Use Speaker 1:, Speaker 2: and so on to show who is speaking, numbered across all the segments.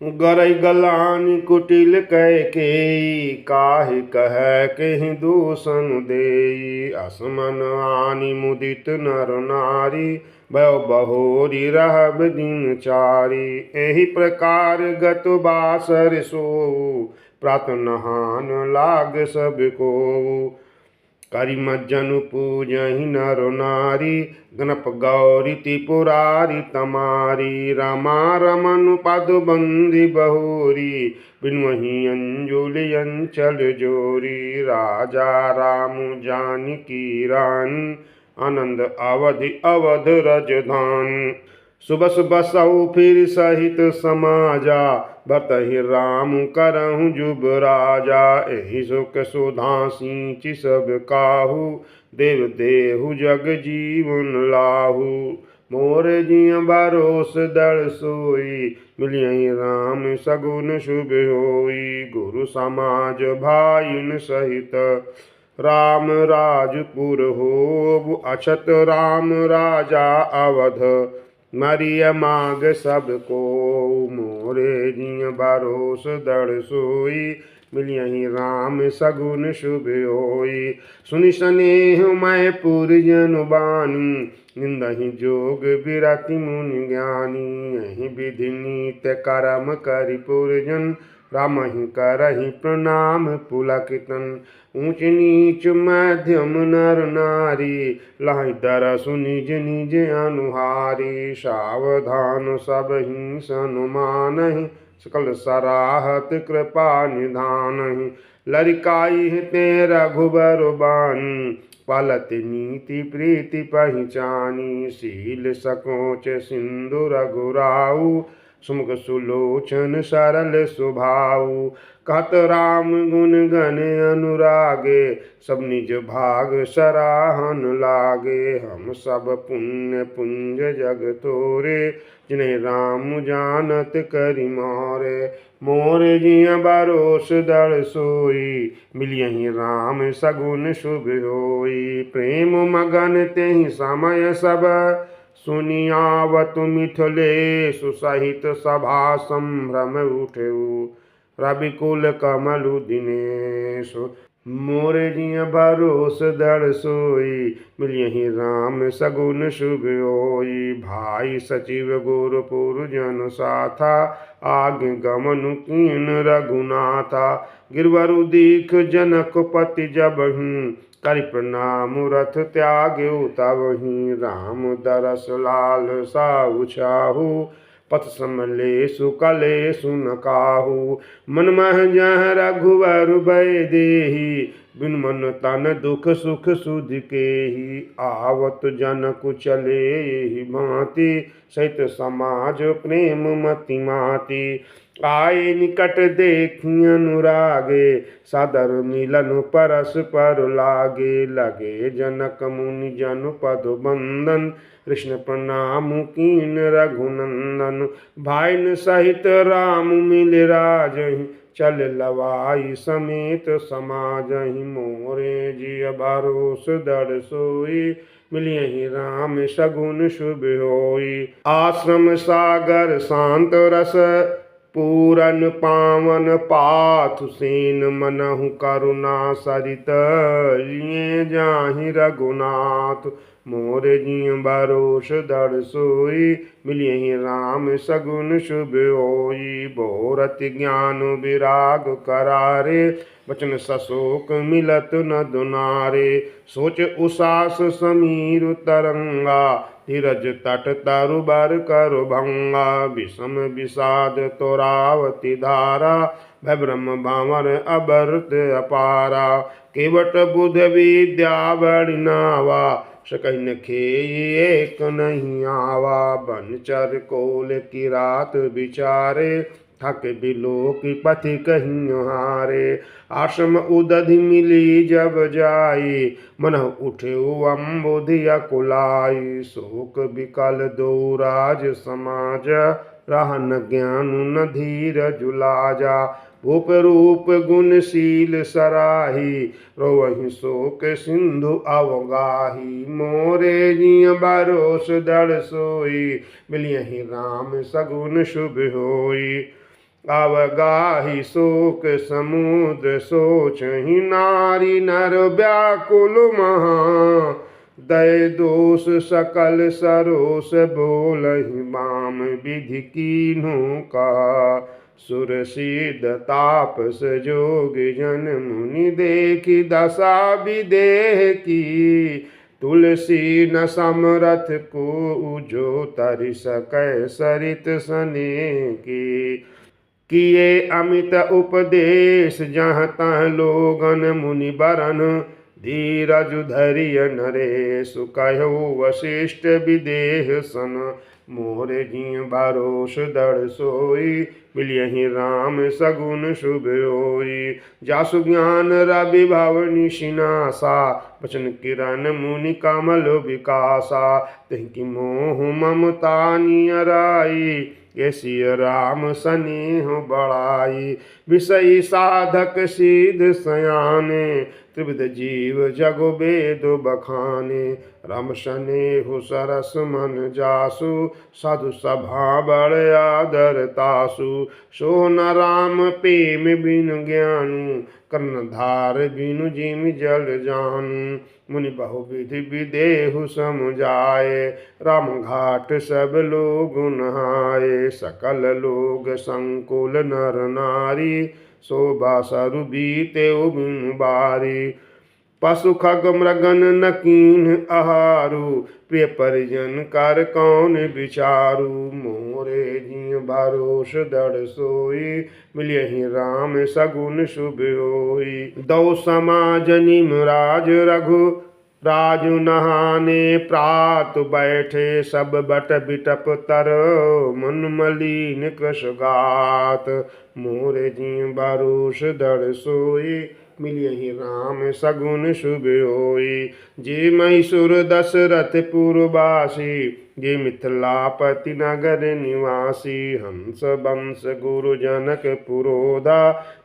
Speaker 1: गरई गलानी कुटिल कह के काहि कह कहि दूषण देई असमन आनि मुदित नर नारी भय बहोरी रहब दिन चारी एहि प्रकार गत बासर सो प्रात नहान लाग सब को करिमज्जनु पूजहि नर नारी गणप गौरी त्रिपुरारी तमारी रमा रमन पद बंदी बहोरी बिन्वही अंजुलि अंचल जोरी राजा राम जानकी रानी आनंद अवधि अवध रजधानी सुबस बसऊ फिर सहित समाजा बतहि राम करहु जुब राजा एहि सुख सुधा सींचि सब काहू देव देहु जग जीवन लाहू मोर जिय बरोस दल सोई मिलियहि राम सगुन शुभ होई गुरु समाज भाइन सहित राम राजपुर होब अछत राम राजा अवध मरिय माग सबको मोरे जिय बरोस दड़ सोई मिलियहि राम सगुन शुभ होई सुनि स्नेह मैं पुरजन बानी निंदहि जोग बिरति मुनि ज्ञानी अहि विधि नित्य कर्म करि पुरजन रामहि करहि प्रणाम पुलकितन ऊंच नीच मध्यम नर नारी लाहि दरसु निज निज अनुहारी सावधान सबहि सनुमानहि सकल सराहत कृपा निधानहि लरिकाई ते रघुबर बानी पलत नीति प्रीति पहिचानी शील सकोच सिंधु रघुराऊ सुमुख सुलोचन सरल सुभाऊ कहत राम गुण गण अनुरागे सब निज भाग सराहन लागे हम सब पुण्य पुंज जग तोरे जिन्हें राम जानत करि मोरे मोरे जिय बरोस दल सोई मिलियहि राम सगुन शुभ होई प्रेम मगन तेहि समय सब सुनियावत मिथिलेशु सहित सभा संभ्रम उठेऊ रविकुल कमलु दिनेशु मोरे जिय भरोस दल सोई मिलियहि राम सगुन शुभ होई भाई सचिव गुरुपुर जन साथा आज्ञ गमनु कीन रघुनाथा गिरवरु दीख जनक पति जबहि करि प्रणाम रथ त्याग्यो तबहि राम दरस लाल साहु छाहू पथ समलेसु कलेसु न काहू मन मह जह रघुवर भय देहि बिन मन तन दुख सुख सुध केहि आवत जनक चले एहि भांति सहित समाज प्रेम मति माति आए निकट देखि अनुरागे सादर मिलन परस्पर लागे लगे जनक मुनि जन पद बंदन कृष्ण प्रणाम कीन रघुनंदन भाइन सहित राम मिल राजहि चल लवाई समेत समाजहि मोरे जिय भरोस दड़ सोई मिलियहि राम सगुन शुभ होई आश्रम सागर शांत रस पूरन पावन पाथु सेन मनहु करुणा सरित लिए जाहि रघुनाथ मोरे जिय भरोस दड़ सोई मिलियहि राम सगुन शुभ होई बोरत ज्ञान विराग करारे वचन सशोक मिलत न दुनारे सोच उसास समीर तरंगा धीरज तट तरु बर कर भंगा विषम विषाद तोरावती धारा भय ब्रह्म भावर अबरत अपारा केवट बुध विद्या बड़ी नावा सकन खेई एक नहीं आवा बनचर कोल की रात विचारे थक बिलो की पथि कहीं हारे आश्रम उदधि मिली जब जाई मन उठे अम्बुधिया कुलाई शोक विकल दो राज समाज रहन ज्ञान न धीरज लाजा भूप रूप गुणशील सराही रोवहि शोक सिंधु अवगाही मोरे जिय भरोस दड़ सोई मिलियहि राम सगुन शुभ होई अवगाही शोक समुद्र सोचहि नारी नर व्याकुल महा दय दोष सकल सरोस बोलहि बाम विधि कीन्हु का सुर सिद्ध तापस जोग जन मुनि देखी दशा विदेह की तुलसी न समरथ को जो तरि सकै सरित सने की किए अमित उपदेश जहाँ तहाँ लोगन मुनि बरन धीरज धरिय नरेश कहु वशिष्ठ विदेह सन मोरे जिय भरोस दृढ़ सोई मिलियहि राम सगुन शुभ होई जासु ज्ञान रवि भव निशिनासा वचन किरण मुनि कमल विकासा तिनकी मोह ममता नियराई ये सिय राम स्नेह बढ़ाई विषयी साधक सिद्ध सयाने त्रिविध जीव जग वेद बखाने राम स्नेहु सरस मन जासु साधु सभा बड़ आदर तासु सो न राम प्रेम बिनु ज्ञानु कर्णधार बिनु जिमि जल जानु मुनि बहुविधि विदेहु समुझाए राम घाट सब लोग नहाए सकल लोग संकुल नर नारी शोभा सरु बीते बिनु बारी पशु खग मृगन न कीन्ह आहारु प्रिय परिजन कर कौन विचारु मोरे जिय भरोस दृढ़ सोई मिलियहि राम सगुन शुभ होई दौ समाज निमराज रघु राजु नहाने प्रात बैठे सब बट बिटप तर मन मलिन कृश गात मोरे जिय भरोस दृढ़ सोई मिलियहि राम सगुन शुभ होई जे मैसूर दशरथ पुरवासी जे मिथिलापति नगर निवासी हंस वंश गुरु जनक पुरोधा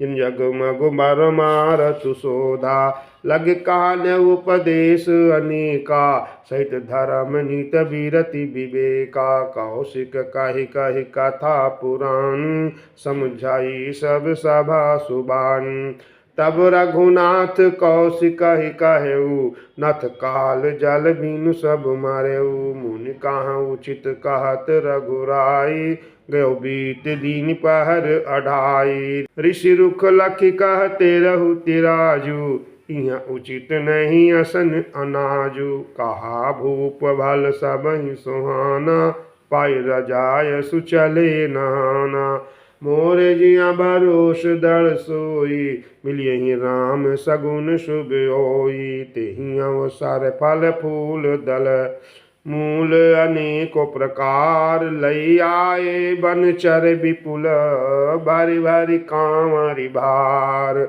Speaker 1: जिन जगमग मर मारतु शोधा लग कान उपदेश अनेका सहित धर्म नीत विरति विवेका कौशिक कहि कहि कथा पुराण समझाई सब सभा सुबान तब रघुनाथ कौशिक कहि कहेऊ नथ काल जल बिनु सब मरेऊ मुनि कहाँ उचित कहत रघुराई गयो बीत दीन पहर अढ़ाई ऋषि रुख लखि कहते रहु तिराजू यहाँ उचित नहीं असन अनाजू कहा भूप भल सबहि सुहाना पाई रजाय सुचले नहाना मोरे जिया भरोस दृढ़ सोई मिलियहि राम सगुन शुभ होई तेहि अवसर फल फूल दल मूल अनेको प्रकार लई आए बनचर विपुल भारी भारी कांवरि भार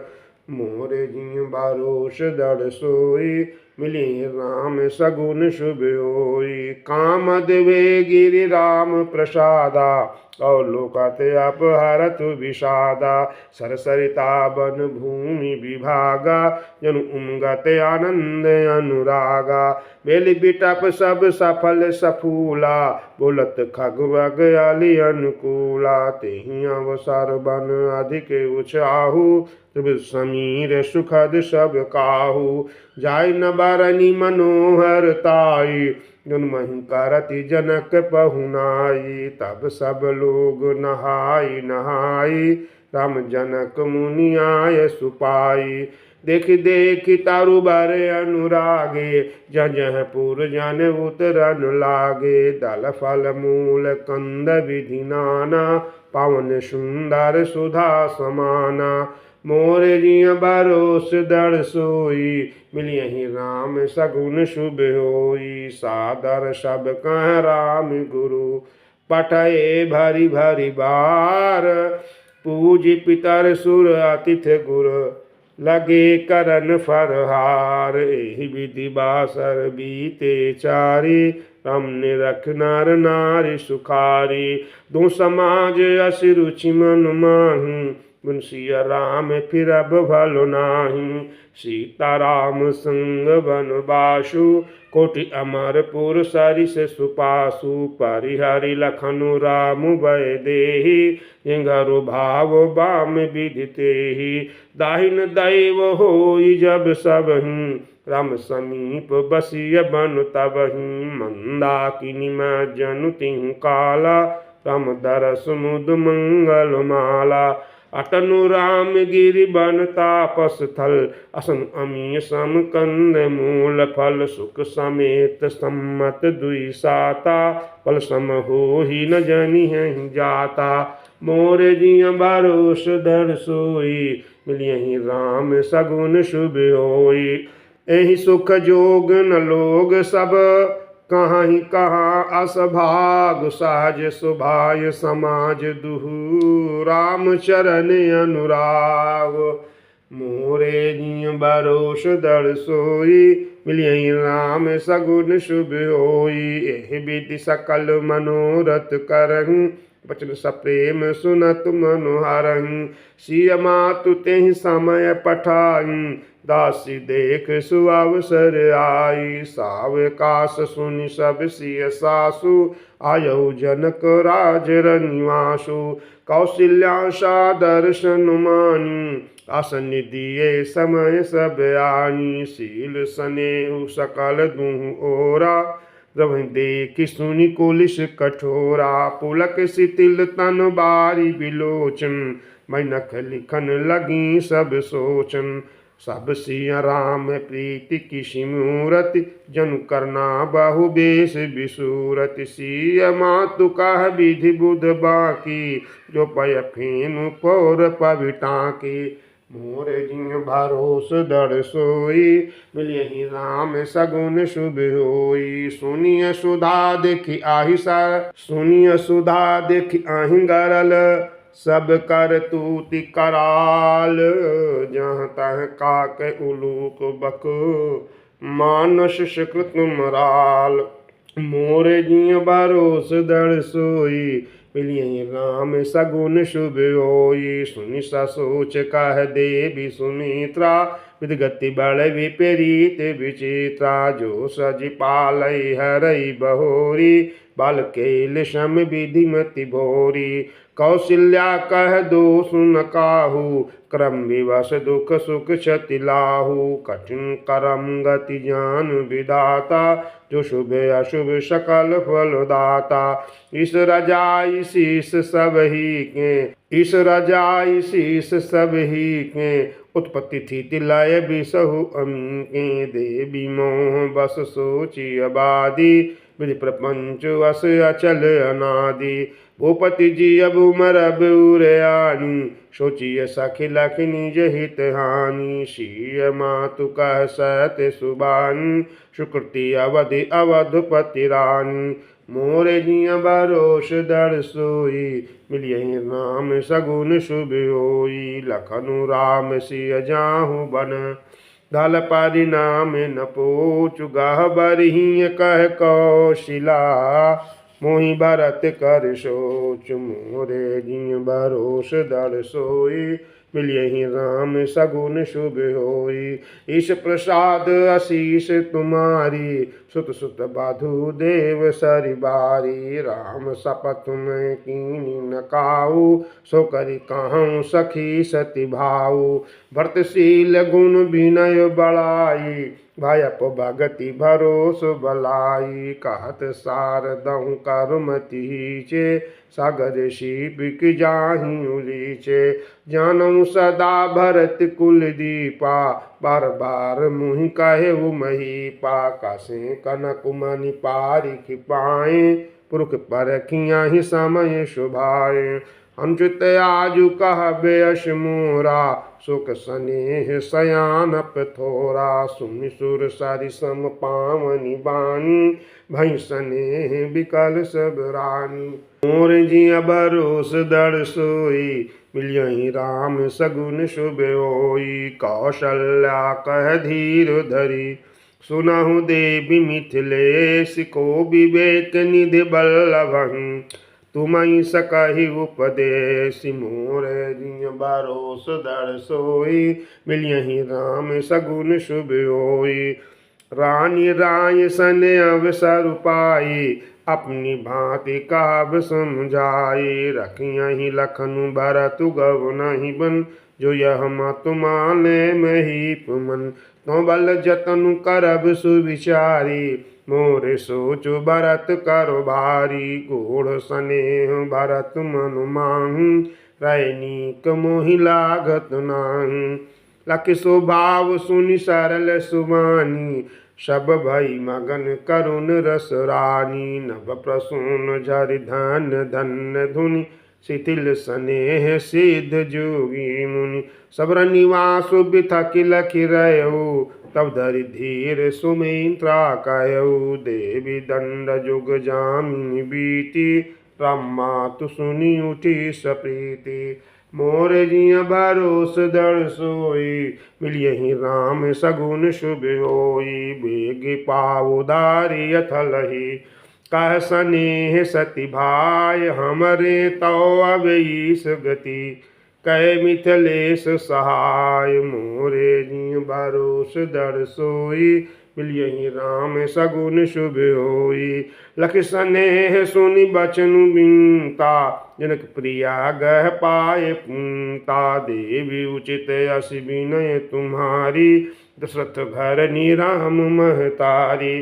Speaker 1: मोरे जिय भरोस दृढ़ सोई मिली राम सगुन शुभ होई कामदेव गिरि राम प्रसादा और लोकते अपहरत विषादा सरसरिता बन भूमि विभागा जनु उमगत आनंद अनुरागा बेली बिटप सब सफल सफूला बोलत खगवग अली अनुकूला तेहि अवसर बन अधिक उछाहु समीर सुखद सब काहू जाय न बरनी मनोहर ताई जन्महि करति जनक पहुनाई तब सब लोग नहाई नहाई राम जनक मुनि आय सुपाई देख देख तारु बर अनुरागे जह पुर जन उतरन लागे दल फल मूल कंद विधि नाना पावन सुंदर सुधा समाना मोरे जिय भरोस दृढ़ सोई मिलियहि राम सगुन शुभ होई सादर सब कह राम गुरु पठये भरी भरी बार पूज पितर सुर अतिथ गुर लगे करन फरहार एहि विधि बासर बीते चारी रामने रख नार नारी सुखारी दो समाज अस रुचि मन माहू बिन सिया राम फिर अब भलो नाही। सीताराम संग बनवासु कोटि अमरपुर सरिस सुपासु। परिहरि लखनु राम भय देहि हिंगरु भाव बाम विदितेहि। दाहिन दैव होई जब सबहि राम समीप बसिय बन तबहि। मंदाकिनी में जनु तिहु काला राम दरस मुद मंगल माला। अटनु राम गिरि बन तापस थल असन अमी सम कंद मूल फल। सुख समेत सम्मत दुई साता पल सम हो ही न जनि हैं जाता। मोर जिय भरोस धर सोई मिलियहि राम सगुन शुभ होई। एहि सुख जोग न लोग सब कहाँ ही कहाँ असभाग। सहज सुभाय समाज दुहु राम चरण अनुराग। मोरे जिय भरोस धर सोई मिलियहि राम सगुन शुभ होई। एहि विधि सकल मनोरथ करहु बचन सप्रेम सुनत मनोहरहु। सिय मातु तेहि समय पठाई दासी देख सुअवसर आई। सावकाश सुनि सब सिय सासु आयहु जनक राज रनिवासु। कौशल्या सा दर्शन मानी आसन दिए समय सब आनी। शील स्नेहु सकल दुहु ओरा रवि देखि सुनि कुलिस कठोरा। पुलक शिथिल तन बारी बिलोचन मैनख लिखन लगी सब सोचन। सब सिया राम प्रीति किसी मूरति जनु करना बहु बेश विसूरत। सिय मातु कह विधि बुध बाकी जो पय फेनु पौर पविटाकी। मोर जिय भरोस धर सोई मिलियहि राम सगुन शुभ होई। सुनिय सुधा देखि आहि सुनिय सुधा देखि आहि गरल सब कर तूति कराल। जहाँ तह काक उलूक बक मानस सुकृत मराल। मोर जिय भरोस धर सोई मिलियहि राम सगुन शुभ होई। सुनि ससोच कह देवी सुमित्रा विदगति बल विपरीत विचित्रा। जो सज पालई हरई बहोरी बाल केल सम विधिमति भोरी। कौशल्या कह दो सुन काहू क्रम विवश दुख सुख क्षति लाहू। कठिन करम गति जान विधाता जो शुभ अशुभ सकल फल दाता। इस रजाई शीस सब ही के इस रजाई शीस सब ही के उत्पत्ति थी तिलय बिसहु अमी के। देवी मोह बस सोची अबादी विधि प्रपंच वस अचल अनादि। भूपति जी अब मरब उरयानी सोचिय सखी लख निज हित हानि। सिय मातु कह सत सुबानी सुकृति अवधि अवधपति रानी। मोर जिय भरोस धर सोई मिलियहि राम सगुन शुभ होई। लखनु राम सिय जाहु बन दल परिणाम न पोचु। गह बरहिं कह कौशिला मोहि भरत कर सोच। मोरे जिय भरोस धर सोई मिलियहि राम सगुन शुभ होई। ईश प्रसाद आशीष तुम्हारी सुत सुत बाधु देव सरि बारी। राम शपथ मैं कीनी न काऊ सो करि कहूँ सखी सति भाऊ। भरतशील गुण विनय बड़ाई भयप भगति भरोस बलाई। कहत सारदहु करुमति चे सागर शिपिक जाहि उलीचे। जानऊ सदा भरत कुल दीपा बार बार मुहि कहेउ महीपा। कसे कनक मनि पारिख पाए पुरख परखिया ही समय शुभाए। अनुचित आजु कह बेयस मोरा सुख स्नेह सयानप थोरा। सुनि सुर सरि सम पावनि बानी भई स्नेह विकल सब रानी। मोर जिय भरोस धर सोई मिलियहि राम सगुन शुभ होई। कौशल्या कह धीर धरी सुनहु देवी मिथिलेश को विवेक निधि बल्लभहि। तुमई सकहि उपदेश मोरे जिय भरोस दर सोई मिलियहि राम सगुन शुभ होई रानी राय सन अवसर पाई अपनी भांति काब समझाई रखियहि लखन भरत गव नहीं बन जो यह मत माने महीप मन तो बल जतन करब सुविचारी मोरे सोच भरत करो भारी गोढ़ स्नेह भरत मन माहू रैनीक मोहि लागत नाही लख स्वभाव सुनि सरल सुबानी सब भई मगन करुण रस रानी नभ प्रसून झरि धन धन धुनि शिथिल स्नेह सिद्ध जोगी मुनि सबर निवास बिथकि लखि रहु तब धरि धीर सुमित्रा कहु देवी दंड जुग जामिनी बीती रामातु सुनि उठी सप्रीति मोर जिय भरोस दृढ़ सोई मिलियहि राम सगुन शुभ होई बेग पाव उदारी अथलहि कह स्नेह सति भाय हमरे तो अवईस गति कह मिथिलेश सहाय मोरे जिय भरोस दृढ़ सोई मिलियहि राम सगुन शुभ होई लख स्नेह सुनि बचनु बिनता जनक प्रिया गह पाए पुनता देवी उचित अस विनय तुम्हारी दशरथ घर राम महतारी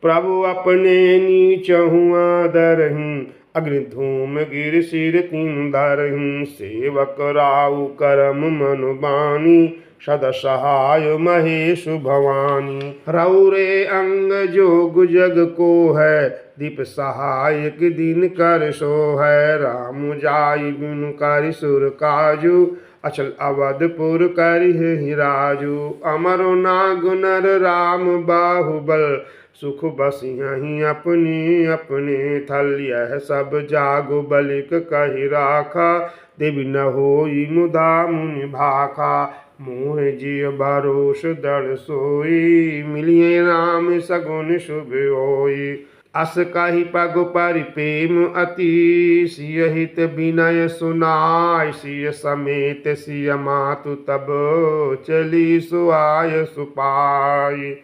Speaker 1: प्रभु अपने नीचहु आदरहि अग्नि धूम गिर सिर तीन धरहि सेवक राउ करम मनु बानी सद सहाय महेश भवानी रौरे अंग जोग जग को है दीप सहायक दिन कर सो है राम जाई बिनु कर सुर काजू अचल अवधपुर कर राजू अमर नाग नर राम बाहुबल सुख बसियहि अपने अपने थल यह सब जागु बलिक कहि राखा देवी न होई मुदा मुनि भाखा मोह जिय भरोस दृढ़ सोई मिलिए राम सगुन शुभ होई अस कहि पग परिप्रेम अति सिय हित विनय सुनाय सिय समेत सिय मातु तब चली सुआय सुपाय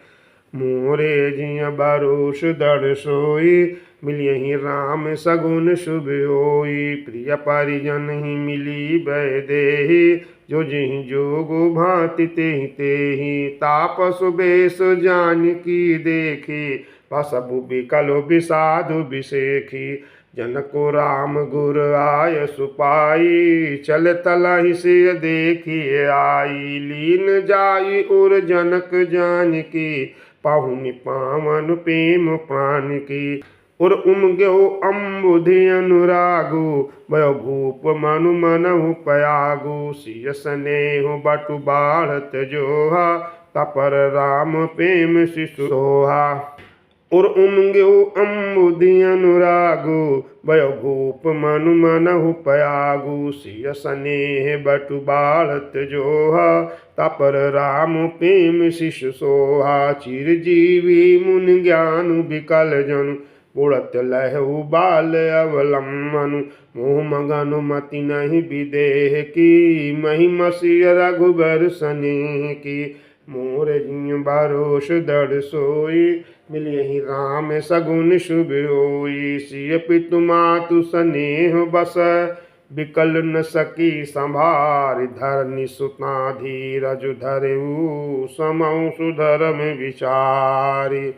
Speaker 1: मोरे जिय भरोस दृढ़ सोई मिलियहि राम सगुन शुभ होई प्रिय परिजन ही मिली भय देहि जो जिहि जोगु भांति तेहि तेहि तापस बेस जानकी देखी बसबु बिकलो बिसाधु बिसेखी जनको राम गुर आय सुपाई चल तलहि से देखी आई लीन जाई उर जनक जानकी पाहुनि पावन प्रेम प्राण की और उमग्यो अम्बुधि अनुरागु भयो भूप मनु मनहु पयागु सिय स्नेह बटु बाढ़त जोहा तपर राम प्रेम शिशु सोहा और उमग्यो अम्बुधि अनुरागु भयो भूप मनु मनहु पयागु सिय स्नेह बटु बाढ़त जोहा तपर राम प्रेम शिशु सोहा चिरजीवी मुनि ज्ञान विकल जनु उड़त लहु बाल अवलंबनु मोह मगनु मति नहीं विदेह की महिमसिय रघुबर स्नेह की मोर जिय भरोस दृढ़ सोई मिलियहि राम सगुन शुभ होई सिय पितु मातु स्नेह बस विकल न सकी संभार धरनि सुता धीरज धरऊ समौ सुधर्म विचारी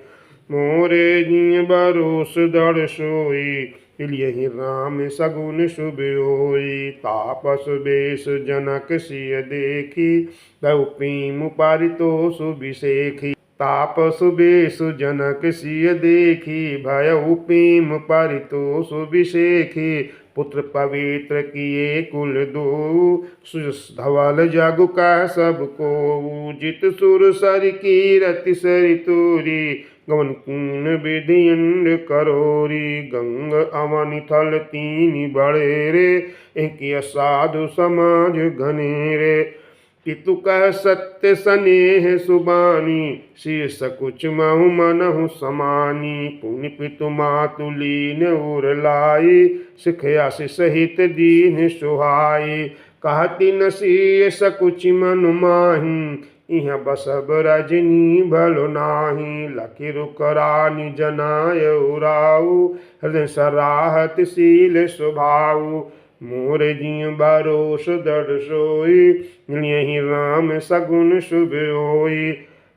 Speaker 1: मोरे जिय भरोस दृढ़ सोई मिलियहि राम सगुन शुभ होई तापस बेश जनक सिय देखी बहु प्रेम परितोष बिसेखी तापस बेश जनक सिय देखी भयउ प्रेम परितोष बिसेखी पुत्र पवित्र किए कुल दो धवल जग कह सबको जित सुर सर की रति सरि तोरी गवन कून विधियंड करोरी गंग अवनि थल तीन बड़े रे एक साधु समाज घने रे पितु कह सत्य स्नेह सुबानी, शीर्ष कुच महु मनहु समानी। पुनि पितु मातु लीन उर लाई, सिखया सहित दीन सुहाई। कहती न शीर्ष कुच मन माही, इह बसब रजनी भलो नाही। लखि रुख रानी जनाय उराऊ, हृदय सराहत शील स्वभाव। मोर जिय भरोस दृढ़ सोई, यही राम सगुन शुभ होई।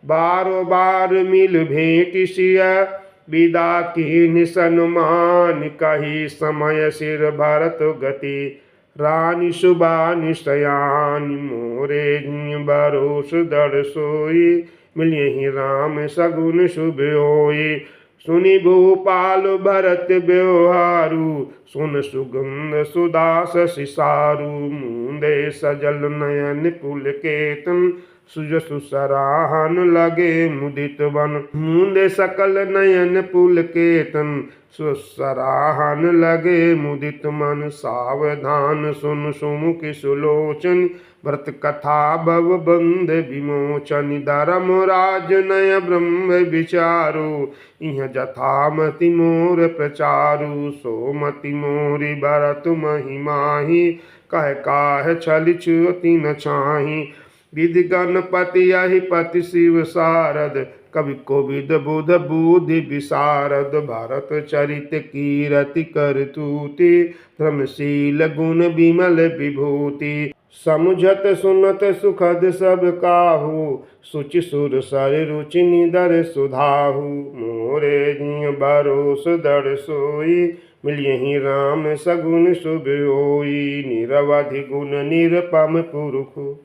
Speaker 1: बारो बार मिल भेंट सिया, विदा कीन सन्मान। कही समय सिर भरत गति, रानी सुबानी सयानी। मोरे जिय भरोस दृढ़ सोई, मिल यही राम सगुन शुभ होई। सुनि भूपाल भरत व्यवहारु, सुन सुगंध सुदास सिसारु। मुंदे सजल नयन पुलकेतन, सुजसु सराहन लगे मुदित बन। मुंदे सकल नयन पुलकेतन, सुसराहन लगे मुदित मन। सावधान सुन सुमुखि सुलोचन, व्रत कथा भव बंध विमोचन। धर्म राज नय ब्रह्म विचारु, इह जथामति मोर प्रचारु। सोमति मोरि भरत महिमाहि, कह काह छल छुअति न छाहि। विधि गणपति अहि पति शिव शारद, कवि कोविद बुध बुद्धि विशारद। भरत चरित कीरति कर तूति, धर्मशील गुण विमल विभूति। समुझत सुनत सुखद सब काहू, सुचि सुर सर रुचि निदर सुधाहु। मोरे जिय भरोस दृढ़ सोई, मिल यही राम सगुन शुभ होई। निरवधि गुण निरपम पुरुषु,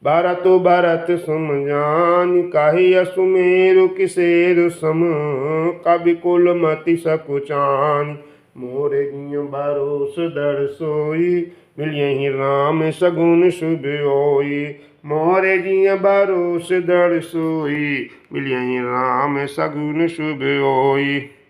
Speaker 1: भरतु भरत सुम जान। कहि सुमेरु किसेरु सम, कवि कुल मति सकुचान। मोरे जिय भरोस दृढ़ सोई, मिल यही राम सगुन शुभ होई। मोरे जिय भरोस दृढ़ सोई, मिल यही राम सगुन शुभ होई।